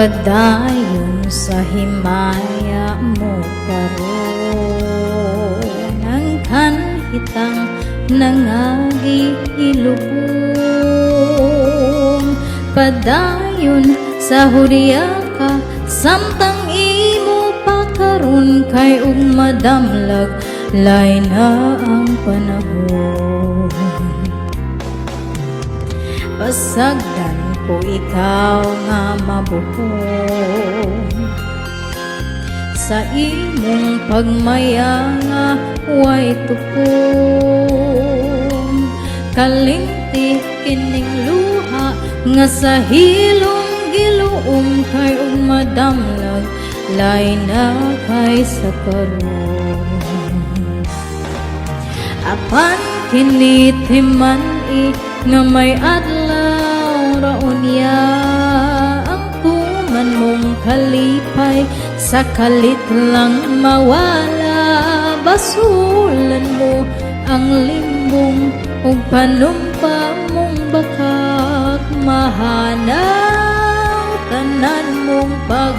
Padayon sa himaya mo karon, ang kanhitang nangagi ilubong. Padayon sa hudya ka, samtang imo pa karon, kay ug madamlag lay na ang panahon. Pasagdan ko ikaw nga mabuhong, sa imong pagmaya nga way tupong. Kalimti kining luha nga sa hilong giluom, kay ug madamlag lay na kay sa karon. Apan kinitiman nga may adlaw raunya, ang tuman mong kalipay sa kalit lang mawala. Basulan mo ang limbong ug panumpa mong bakak, mahanaw tanan mong pag